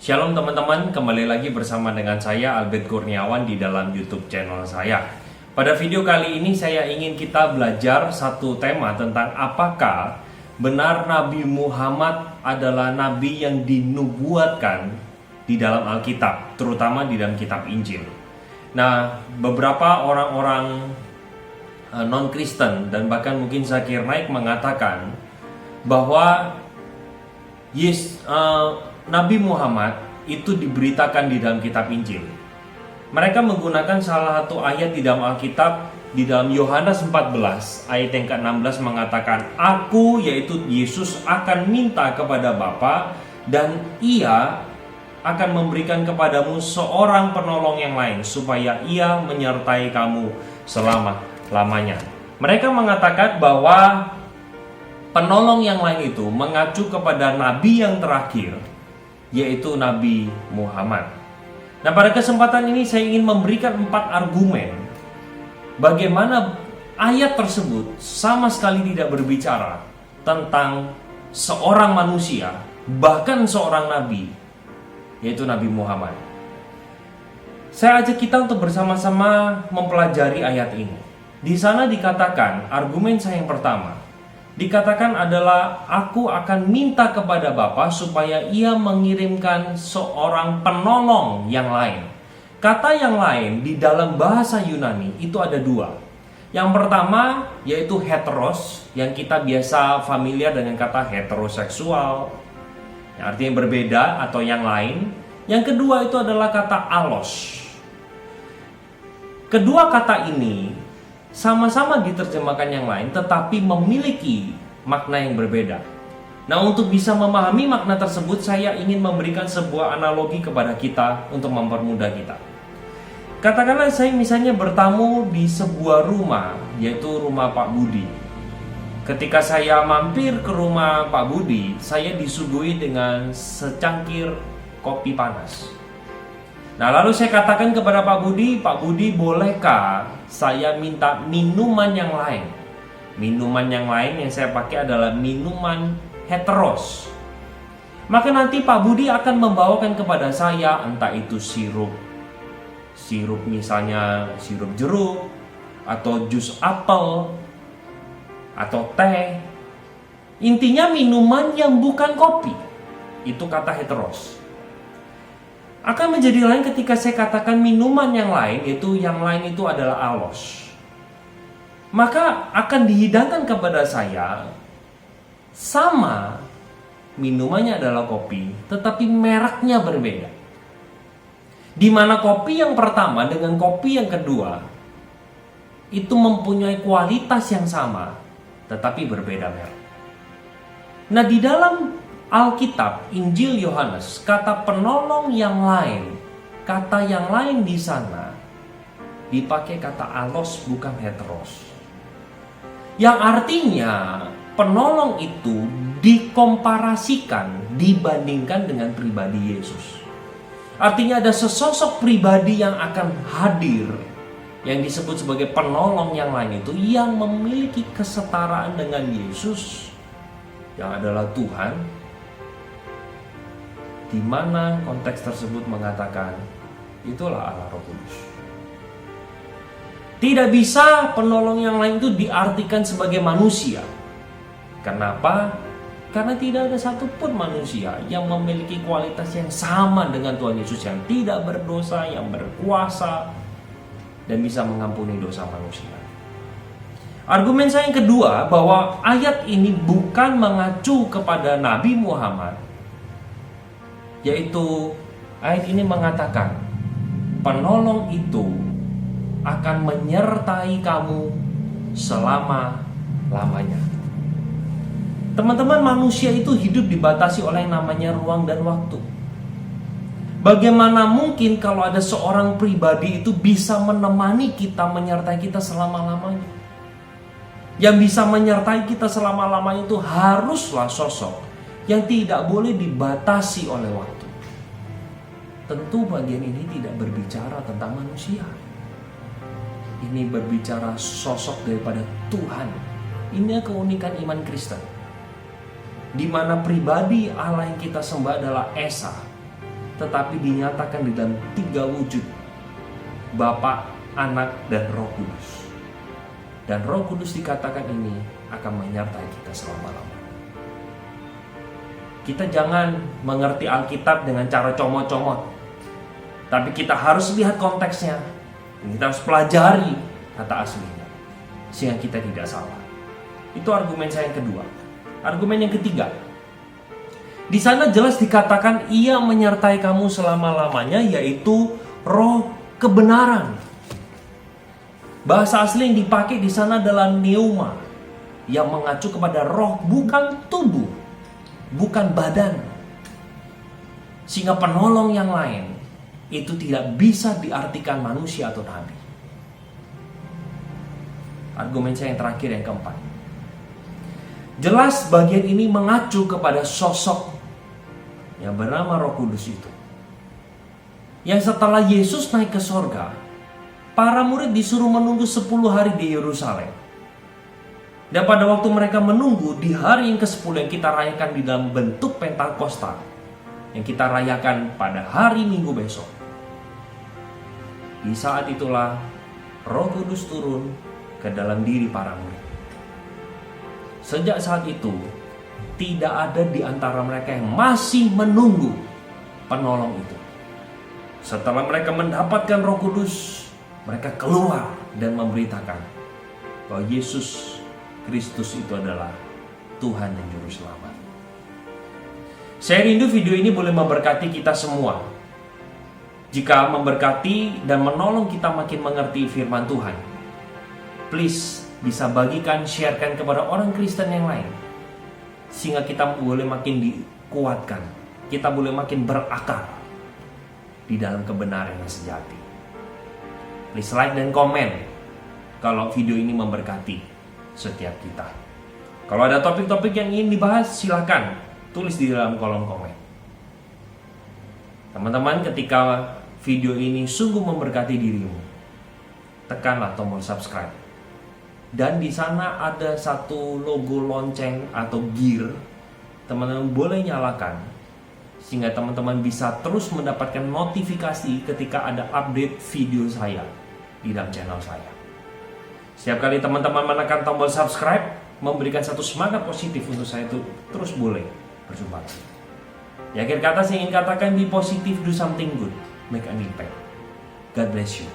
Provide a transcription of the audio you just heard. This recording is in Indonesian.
Shalom teman-teman, kembali lagi bersama dengan saya Albert Kurniawan di dalam YouTube channel saya. Pada video kali ini saya ingin kita belajar satu tema tentang apakah benar Nabi Muhammad adalah nabi yang dinubuatkan di dalam Alkitab, terutama di dalam kitab Injil. Nah, beberapa orang-orang non-Kristen dan bahkan mungkin Zakir Naik mengatakan bahwa Nabi Muhammad itu diberitakan di dalam kitab Injil. Mereka menggunakan salah satu ayat di dalam Alkitab, di dalam Yohanes 14 ayat yang ke-16 mengatakan, "Aku, yaitu Yesus, akan minta kepada Bapa dan Ia akan memberikan kepadamu seorang penolong yang lain supaya Ia menyertai kamu selama-lamanya." Mereka mengatakan bahwa penolong yang lain itu mengacu kepada nabi yang terakhir, yaitu Nabi Muhammad. Nah, pada kesempatan ini saya ingin memberikan 4 argumen bagaimana ayat tersebut sama sekali tidak berbicara tentang seorang manusia, bahkan seorang nabi, yaitu Nabi Muhammad. Saya ajak kita untuk bersama-sama mempelajari ayat ini. Di sana dikatakan, argumen saya yang pertama, dikatakan adalah aku akan minta kepada Bapa supaya Ia mengirimkan seorang penolong yang lain. Kata yang lain di dalam bahasa Yunani itu ada 2. Yang pertama yaitu heteros, yang kita biasa familiar dengan kata heteroseksual, yang artinya berbeda atau yang lain. Yang kedua itu adalah kata allos. Kedua kata ini sama-sama diterjemahkan yang lain, tetapi memiliki makna yang berbeda. Nah, untuk bisa memahami makna tersebut, saya ingin memberikan sebuah analogi kepada kita untuk mempermudah kita. Katakanlah saya misalnya bertamu di sebuah rumah, yaitu rumah Pak Budi. Ketika saya mampir ke rumah Pak Budi, saya disuguhi dengan secangkir kopi panas. Nah, lalu saya katakan kepada Pak Budi, bolehkah saya minta minuman yang lain? Minuman yang lain yang saya pakai adalah minuman heteros. Maka nanti Pak Budi akan membawakan kepada saya entah itu sirup misalnya sirup jeruk, atau jus apel, atau teh. Intinya minuman yang bukan kopi. Itu kata heteros. Akan menjadi lain ketika saya katakan minuman yang lain, yaitu yang lain itu adalah allos. Maka akan dihidangkan kepada saya sama minumannya adalah kopi, tetapi mereknya berbeda. Di mana kopi yang pertama dengan kopi yang kedua itu mempunyai kualitas yang sama, tetapi berbeda merek. Nah, di dalam Alkitab, Injil Yohanes, kata penolong yang lain, kata yang lain di sana dipakai kata allos, bukan heteros. Yang artinya penolong itu dikomparasikan, dibandingkan dengan pribadi Yesus. Artinya ada sesosok pribadi yang akan hadir, yang disebut sebagai penolong yang lain itu, yang memiliki kesetaraan dengan Yesus, yang adalah Tuhan. Di mana konteks tersebut mengatakan itulah Allah Roh Kudus. Tidak bisa penolong yang lain itu diartikan sebagai manusia. Kenapa? Karena tidak ada satupun manusia yang memiliki kualitas yang sama dengan Tuhan Yesus, yang tidak berdosa, yang berkuasa, dan bisa mengampuni dosa manusia. Argumen saya yang kedua, bahwa ayat ini bukan mengacu kepada Nabi Muhammad, yaitu ayat ini mengatakan penolong itu akan menyertai kamu selama-lamanya. Teman-teman, manusia itu hidup dibatasi oleh yang namanya ruang dan waktu. Bagaimana mungkin kalau ada seorang pribadi itu bisa menemani kita, menyertai kita selama-lamanya? Yang bisa menyertai kita selama-lamanya itu haruslah sosok yang tidak boleh dibatasi oleh waktu. Tentu bagian ini tidak berbicara tentang manusia. Ini berbicara sosok daripada Tuhan. Ini keunikan iman Kristen, di mana pribadi Allah yang kita sembah adalah Esa, tetapi dinyatakan di dalam 3 wujud, Bapa, Anak, dan Roh Kudus. Dan Roh Kudus dikatakan ini akan menyertai kita selama-lamanya. Kita jangan mengerti Alkitab dengan cara comot-comot, tapi kita harus lihat konteksnya. Kita harus pelajari kata aslinya, sehingga kita tidak salah. Itu argumen saya yang kedua. Argumen yang ketiga, di sana jelas dikatakan Ia menyertai kamu selama-lamanya, yaitu Roh kebenaran. Bahasa asli yang dipakai di sana adalah pneuma, yang mengacu kepada roh, bukan tubuh, bukan badan. Sehingga penolong yang lain itu tidak bisa diartikan manusia atau nabi. Argumen saya yang terakhir, yang keempat, jelas bagian ini mengacu kepada sosok yang bernama Roh Kudus itu, yang setelah Yesus naik ke sorga, para murid disuruh menunggu 10 hari di Yerusalem. Dan pada waktu mereka menunggu, di hari yang ke-10 yang kita rayakan di dalam bentuk Pentakosta, yang kita rayakan pada hari Minggu besok, di saat itulah Roh Kudus turun ke dalam diri para murid. Sejak saat itu, tidak ada di antara mereka yang masih menunggu penolong itu. Setelah mereka mendapatkan Roh Kudus, mereka keluar dan memberitakan bahwa Yesus Kristus itu adalah Tuhan dan Juru Selamat. Saya rindu video ini boleh memberkati kita semua. Jika memberkati dan menolong kita makin mengerti firman Tuhan, please bisa bagikan, sharekan kepada orang Kristen yang lain, sehingga kita boleh makin dikuatkan, kita boleh makin berakar di dalam kebenaran yang sejati. Please like dan komen kalau video ini memberkati setiap kita. Kalau ada topik-topik yang ingin dibahas, silakan tulis di dalam kolom komen. Teman-teman, ketika video ini sungguh memberkati dirimu, tekanlah tombol subscribe. Dan di sana ada satu logo lonceng atau gear, teman-teman boleh nyalakan, sehingga teman-teman bisa terus mendapatkan notifikasi ketika ada update video saya di dalam channel saya. Setiap kali teman-teman menekan tombol subscribe, memberikan satu semangat positif untuk saya itu terus boleh berjumpa. Di akhir kata saya ingin katakan, be positive, do something good, make an impact. God bless you.